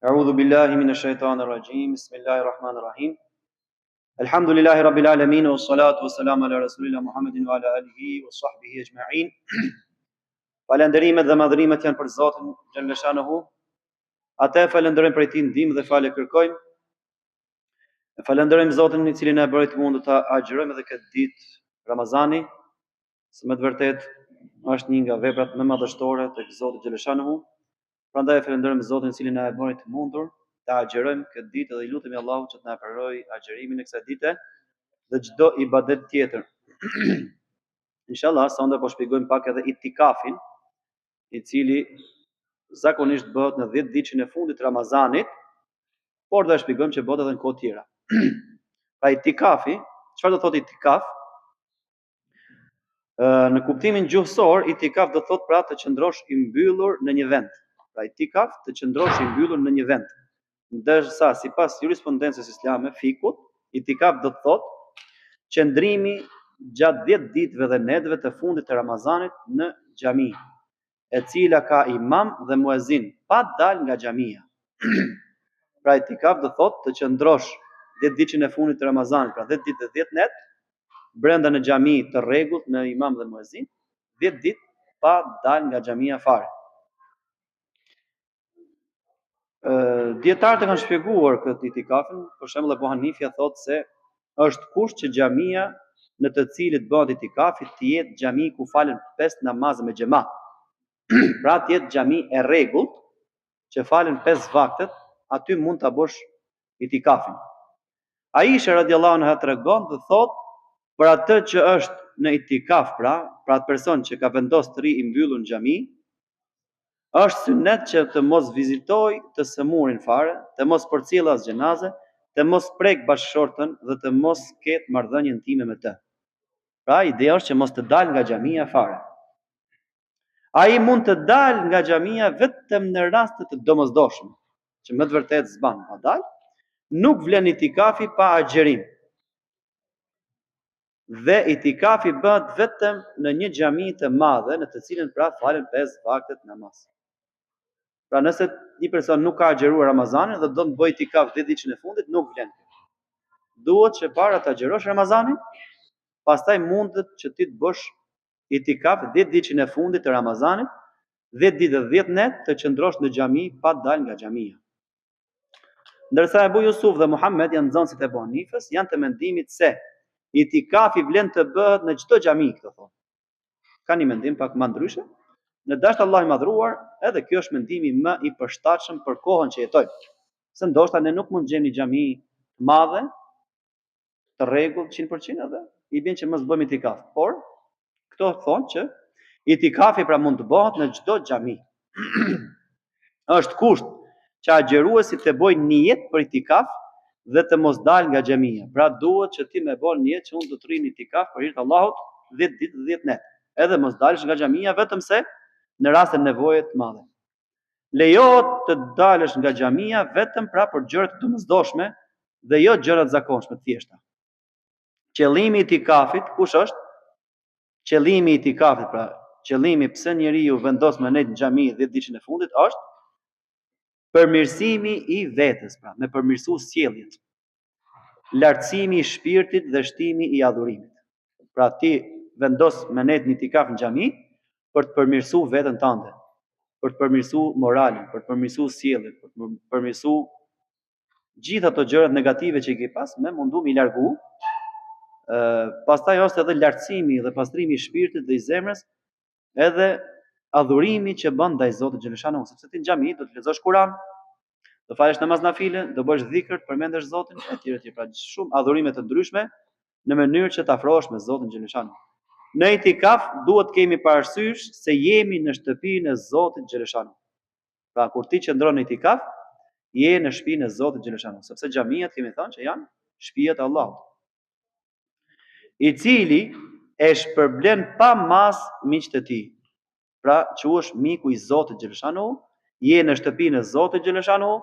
أعوذ بالله من الشيطان الرجيم بسم الله الرحمن الرحيم الحمد لله رب العالمين والصلاة والسلام على رسول الله محمد وعلى آله وصحبه أجمعين. Falënderimet dhe madhërimet janë për Zotin xhalla shanehu. Atë falenderojmë për këtë ndihmë dhe falë kërkojmë. Falenderojmë Zotin i cili na e bëri të mundur ta agjërojmë edhe këtë ditë Ramazani, se me të vërtetë është një nga veprat më madhështore tek Zoti xhalla shanehu. Prandaj falenderojmë Zotin i cili na e bëri të mundur ta agjërojmë këtë ditë dhe i lutemi Allahut që të na përrojë agjërimin e kësaj dite dhe çdo ibadet tjetër. Inshallah, sonde po shpjegojmë pak edhe itikafin, i cili zakonisht bëhet në 10 ditën e fundit të Ramazanit, por do të shpjegojmë që bëhet edhe në kohë tjera. Pra itikafi, çfarë do thotë itikaf? Në kuptimin gjuhësor, itikaf do thotë pra të qëndrosh i mbyllur në një vend. Pra itikaf të qëndrosh i mbyllur në një vend. Ndërsa sipas jurisprudencës islame, fikut, itikaf do thotë qëndrimi gjatë 10 ditëve dhe netëve të fundit të Ramazanit në xhami, e cila ka imam dhe muezin pa dal nga xhamia. Pra itikaf do thotë të qëndrosh 10 ditën e fundit të Ramazanit, pra 10 ditë dhe 10 net, brenda në xhami të rregullt me imam dhe muezin, 10 ditë pa dal nga xhamia fare. Dietarët e kanë shpjeguar këtë itikafin, për shembull Abu Hanifja thotë se është kusht që xhamia në të cilit bëhet itikafi të jetë xhami ku falen 5 namaze me xhamat. Pra të jetë xhami e rregullt që falen 5 vaktet, aty mund ta bësh itikafin. Aisha radhiyallahu anha tregon dhe thotë për atë që është në itikaf, pra atë person që ka vendosur të ri i mbyllur në xhami, është sunet që të mos vizitoj të sëmurin fare, të mos përcjell as xhenaze, të mos prek bashkëshortën dhe të mos ketë marrëdhënie intime me të. Pra ideja është që mos të dalë nga xhamia fare. Ai mund të dalë nga xhamia vetëm në raste të domosdoshme, që më të vërtetë s'ban pa dalë, nuk vlen itikafi pa agjërim. Dhe itikafi bëhet vetëm në një xhami të madhe në të cilën pra falen 5 vaktet namaz. Pra nëse një person nuk ka agjëruar Ramazanin dhe do të bëjë itikaf 10 ditën e fundit, nuk vlen. Duhet që para të agjërosh Ramazanin, pastaj mundet që ti të bësh itikaf 10 ditën e fundit të Ramazanit, 10 ditë dhe 10 net të qëndrosh në xhami pa dal nga xhamia. Ndërsa Abu Yusuf dhe Muhammed janë nxënësit e Abu Hanifës, janë të mendimit se itikafi vlen të bëhet në çdo xhami, këto thonë. Ka një mendim pak më ndryshe. Në dasht Allah i madhruar, edhe kjo është mendimi më i përshtatshëm për kohën që jetojmë. Se ndoshta ne nuk mund të gjejmë një xhami të madhe, të rregullt 100% edhe i bën që mos bëjmë itikaf. Por këto thonë që itikafi pra mund të bëhet në çdo xhami. Është kusht që agjëruesi të bëjë nijet për itikaf dhe të mos dalë nga xhamia. Pra duhet që ti më bën nijet që unë do të rri në itikaf për hir të Allahut 10 ditë 10 net. Edhe mos dalësh nga xhamia vetëm se në raste nevoje të madhe. Lejohet të dalësh nga xhamia vetëm pra për gjëra të domosdoshme dhe jo gjëra të zakonshme të thjeshta. Qëllimi i itikafit, kush është? Qëllimi i itikafit, pra qëllimi pse njeriu vendos me nejt në xhami 10 ditën e fundit është përmirësimi i vetes, pra me përmirësu sjelljet. Lartësimi i shpirtit dhe shtimi i adhurimit. Pra ti vendos me nejt në itikaf në xhami për të përmirësu veten tënde, për të përmirësu moralin, për të përmirësu sjelljen, për të përmirësu gjithë ato gjërat negative që i ke pas, me mundu mi largu. Pastaj është edhe lartësimi dhe pastrimi i shpirtit dhe i zemrës, edhe adhurimi që bën ndaj Zotit xhaleshanu, sepse ti në xhami do të lexosh Kur'an, do falesh namaz nafile, do bësh dhikr, të përmendesh Zotin, etj. Pra shumë adhurime të ndryshme në mënyrë që të afrohesh me Zotin xhaleshanu. Në itikaf duhet kemi parasysh se jemi në shtëpinë e Zotit xhaleshanu. Pra kur ti qëndron në itikaf, je në shtëpinë e Zotit xhaleshanu, sepse xhamiat kemi thënë që janë shtëpiat e Allahut, i cili e shpërblen pa mas miqtë e tij. Pra quhesh miku i Zotit xhaleshanu, je në shtëpinë e Zotit xhaleshanu,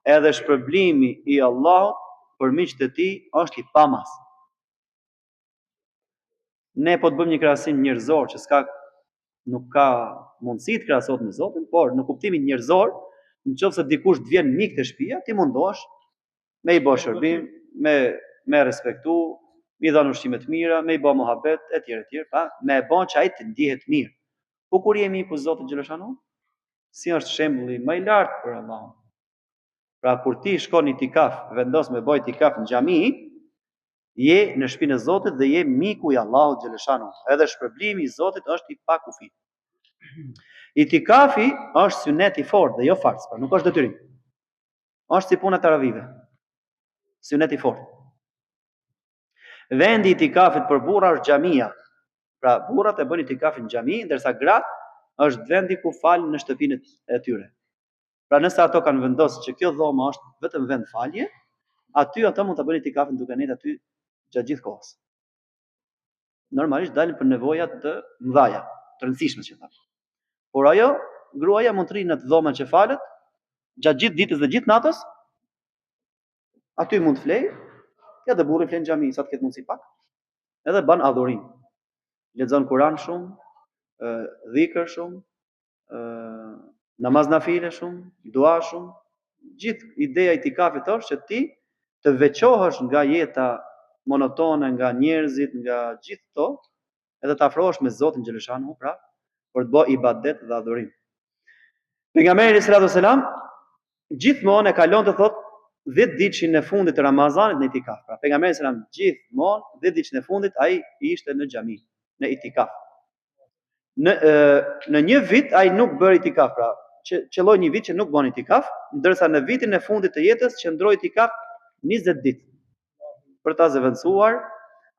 edhe shpërblimi i Allahut për miqtë e tij është i pamas. Ne po të bëjmë një krahasim njerëzor që nuk ka mundësi të krahasohet me Zotin, por në kuptimin njerëzor Nëse dikush të vjen mik te shtëpia, ti mundohesh me i bë shërbim, me respektu, me i dhënë ushqime të mira, me i bë mohabet etj, pa, me bën që ai të ndihet mirë. Po kur jemi ku Zoti xhaleshanu, si është shembulli më i lartë për Allahun. Pra kur ti shkon në itikaf, vendos me bëj itikaf në xhami, je në shtëpinë e Zotit dhe je miku i Allahut xhaleshanu. Edhe shpërblimi i Zotit është i pakufit. Itikafi është sunet i fortë dhe jo farz, pra nuk është detyrim. Është si puna e taravive. Sunet i fortë. Vendi i itikafit për burra është xhamia. Pra burrat e bën itikafin në xhami, ndërsa gratë është vendi ku falën në shtëpinë e tyre. Pra nëse ato kanë vendosur që kjo dhomë është vetëm vend falje, aty ato mund ta bëjnë itikafin duke qenë aty gjatë gjithë kohës. Normalisht dalin për nevoja të mëdha, të rëndësishme që thash. Por ajo, gruaja mund të rrinë në të dhomën që falet, gjatë gjithë ditës dhe gjithë natës, aty mund të flejë, edhe burri flen në xhami, sa të ketë mundësi pak, edhe bën adhurim. Lexon Kur'an shumë, dhikr shumë, namaz nafile shumë, dua shumë. Gjithë ideja e itikafit është që ti të veçohesh nga jeta monotone, nga njerëzit, nga gjithë këto, edhe të afrohesh me Zotin xhaleshanu, pra, për të bërë ibadet dhe adhurim. Pejgamberi sallallahu alajhi wasallam gjithmonë e kalon të thotë 10 ditëshin e fundit të Ramazanit në itikaf. Pra pejgamberi sallallahu alajhi wasallam gjithmonë 10 ditëshin e fundit ai ishte në xhami, në itikaf. Në një vit ai nuk bëri itikaf, pra qelloi një vit që nuk bën itikaf, ndërsa në vitin e fundit të jetës qëndroi itikaf 20 ditë për ta zëvendësuar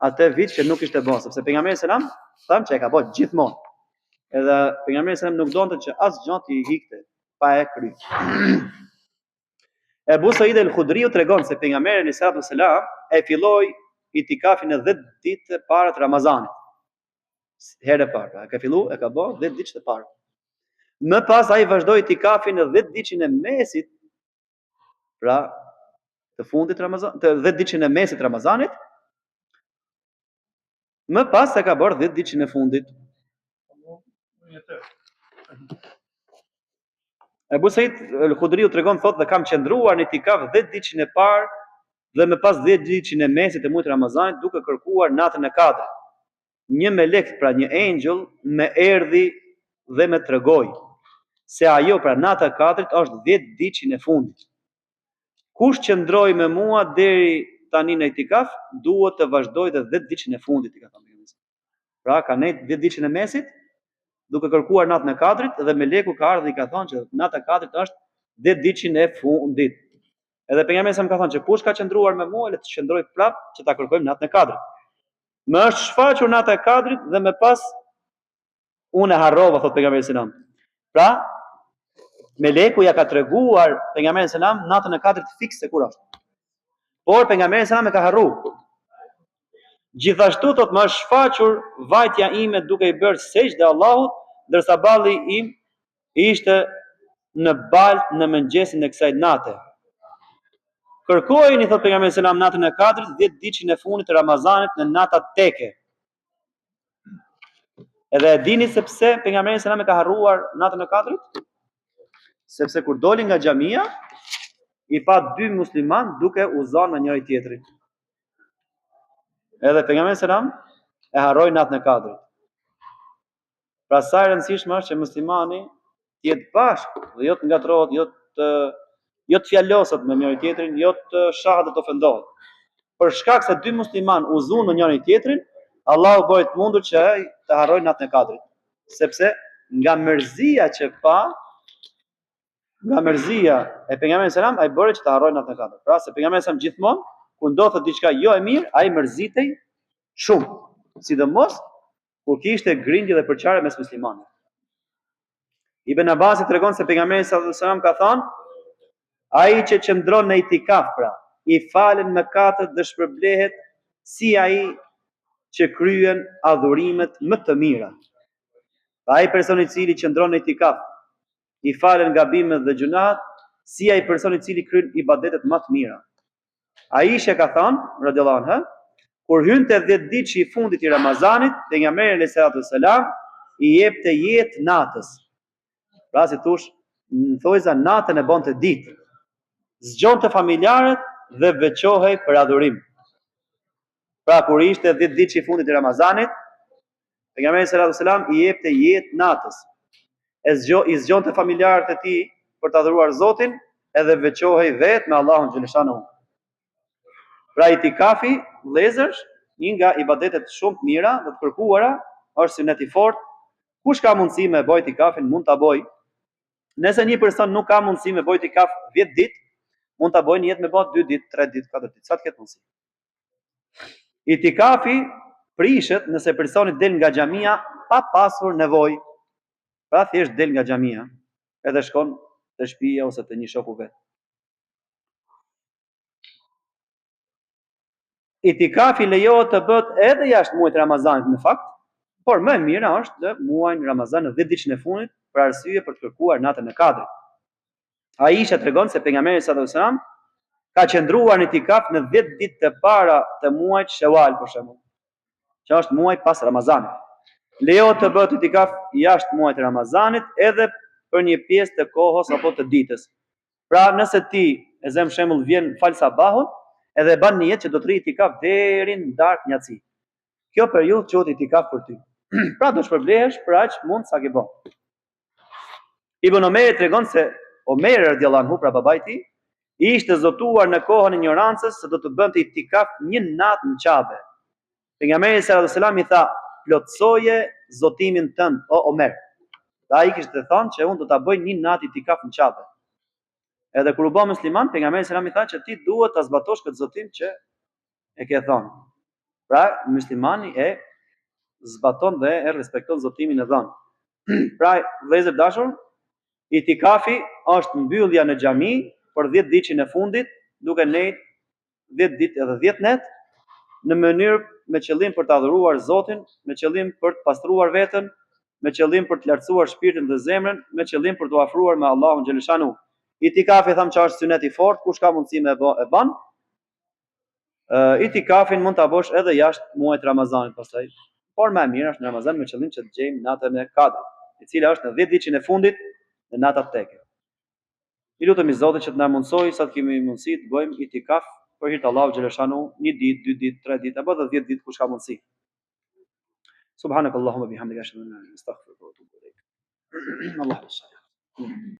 atë vit që nuk ishte bën, sepse pejgamberi sallallahu alajhi wasallam thamë që e ka bërë gjithmonë. Edhe pejgamberi sallallahu alajhi wasallam nuk donte që asgjë të ikte pa e kryer. Ebu Said el-Khudriu tregon se pejgamberi sallallahu alajhi wasallam e filloi itikafin në 10 ditë para të Ramazanit. Herë e parë, ka filluar, e ka bërë 10 ditë të parë. Më pas ai vazhdoi itikafin në 10 ditën e mesit, pra të fundit të Ramazanit, të 10 ditën e mesit të Ramazanit. Më pas e ka bërë 10 ditën e fundit. Ebu Said el-Khudriu tregon thotë dhe kam qëndruar në itikaf 10 ditën e parë dhe më pas 10 ditën e mesit të muajit Ramazanit duke kërkuar natën e katërt. Një melek, pra një angel, më erdhi dhe më tregoi se ajo, pra nata e katërt është 10 ditën e fundit. Kush qëndroi me mua deri tani në itikaf, duhet të vazhdojë edhe 10 ditën e fundit, i ka thënë. Pra ka nejt 10 ditën e mesit duke kërkuar natën e katërt dhe meleku ka ardhur dhe i ka thënë që nata e katërt është 10 ditën e fundit. Edhe pejgamberi sa më ka thënë që kush ka qëndruar me mua, le të qëndroj prapë që ta kërkojmë natën e katërt. Më është shfaqur nata e katërt dhe më pas unë e harrova, thot pejgamberi sallallahu alajhi wasallam. Pra, meleku ja ka treguar pejgamberit sallallahu alajhi wasallam natën e katërt fikse kur është. Por pejgamberi sallallahu alajhi wasallam e ka harruar. Gjithashtu thot më është shfaqur vajtja ime duke i bërë sejdë Allahut, ndërsa balli im ishte në baltë në mëngjesin e kësaj nate. Kërkojeni, thot pejgamberi sallallahu alajhi wasallam, natën e katërt, 10 ditën e fundit të Ramazanit në natat teke. Edhe e dini se pse pejgamberi sallallahu alajhi wasallam e ka harruar natën e katërt? Sepse kur doli nga xhamia, i pa 2 musliman duke u zënë me njëri tjetrin. Edhe pejgamberi sallallahu alajhi wasallam e harroi natën e katërt. Pra sa e rëndësishme është që muslimani të jetë bashkë dhe jo të ngatrohet, jo të fjaloset me njëri tjetrin, jo të shahet dhe të ofendohet. Për shkak se 2 musliman u zunë në njëri tjetrin, Allahu bëri të mundur që ai të harrojë natën e katërt. Sepse nga mërzia që pa, nga mërzia e pejgamberit sallallahu alajhi wasallam, ai bëri që të harrojë natën e katërt. Pra se pejgamberi sallallahu alajhi wasallam gjithmonë kur ndodhte diçka jo e mirë, ai mërzitej shumë, sidomos kur kishte grindje dhe përçarje mes muslimanëve. Ibn Abbas tregon se pejgamberi sallallahu alajhi wasallam ka thënë: ai që qëndron në itikaf, pra, i falen mëkatet dhe shpërblehet si ai që kryen adhurimet më të mira. Ai personi i cili qëndron në itikaf, i falen gabimet dhe gjunat, si ai personi i cili kryen ibadetet më të mira. Aisha ka thënë, radhiyallahu anha, kur hynte 10 ditë i fundit i Ramazanit, pejgamberi sallallahu alajhi wasallam i jepte jetë natës. Pra si thosh, në thojza natën e bonte ditë, zgjonte familjarët dhe veçohej për adhurim. Pra kur ishte 10 ditë i fundit të Ramazanit, pejgamberi sallallahu alajhi wasallam i jepte jetë natës. I zgjonte familjarët e tij për të adhuruar Zotin edhe veçohej vetë me Allahun xhaleshanu. Pra itikafi, vëllezër, një nga ibadetet shumë të mira dhe të kërkuara, është sunet i fortë. Kush ka mundësi me bëj itikafin mund ta bëj. Nëse një person nuk ka mundësi me bëj itikaf 10 ditë, mund ta bëj në jetë me bë 2 ditë, 3 ditë, 4 ditë, sa të ketë mundësi. Itikafi prishet nëse personi del nga xhamia pa pasur nevojë. Pra thjesht del nga xhamia, edhe shkon te shtëpia ose te një shoku vet. Itikafi lejohet të bëhet edhe jashtë muajit Ramazanit në fakt, por më e mira është në muajin Ramazan në 10 ditën e fundit për arsye për të kërkuar natën e Kadrit. Aisha tregon se pejgamberi sallallahu alajhi wasallam ka qëndruar në itikaf në 10 ditë të para të muajit Shawal për shembull, që është muaj pas Ramazanit. Lejohet të bëhet itikaf jashtë muajit Ramazanit edhe për një pjesë të kohës apo të ditës. Pra nëse ti e zëm shembull vjen fal sabahun, edhe ban një jetë që do të rri itikaf deri në darkë njatësi. Kjo periudhë quhet itikaf për ty. Pra do shpërblehesh për aq mund sa ke bën. Ibn Omer tregon se Omer radhiyallahu anhu, pra babai i tij, ishte zotuar në kohën e ignorancës se do të bënte itikaf një natë në Qabe. Pejgamberi sallallahu alajhi wasallam i tha: "Plotsoje zotimin tënd, o Omer." Dhe ai kishte thënë që unë do ta bëj një natë itikaf në Qabe. Edhe kur u bë musliman, pejgamberi sallallahu alajhi wasallam i tha që ti duhet ta zbatosh këtë zotim që e ke thënë. Pra, muslimani e zbaton dhe e respekton zotimin e dhënë. Pra, vëllezër dashur, itikafi është mbyllja në xhami për 10 ditën e fundit, duke nejt 10 ditë edhe 10 net, në mënyrë me qëllim për të adhuruar Zotin, me qëllim për të pastruar veten, me qëllim për të lartësuar shpirtin dhe zemrën, me qëllim për të afruar me Allahun xhaleshanu. Itikafi tham që është sunet i fortë, kush ka mundësi me e bën. Itikafin mund ta bësh edhe jashtë muajit Ramazanit pastaj. Por më e mirë është në Ramazan me qëllim që të gjejmë natën e Kadrit, e cila është në 10 ditën e fundit në natat teke. I lutemi Zotit që të na mundsojë sa të kemi mundësi të bëjmë itikaf për hir të Allahut xhaleshanu, 1 ditë, 2 ditë, 3 ditë apo 10 ditë kush ka mundësi. Subhanakallahumma bihamdika ashhadu an la ilaha illa anta astaghfiruka wa atubu ilaik. Allahu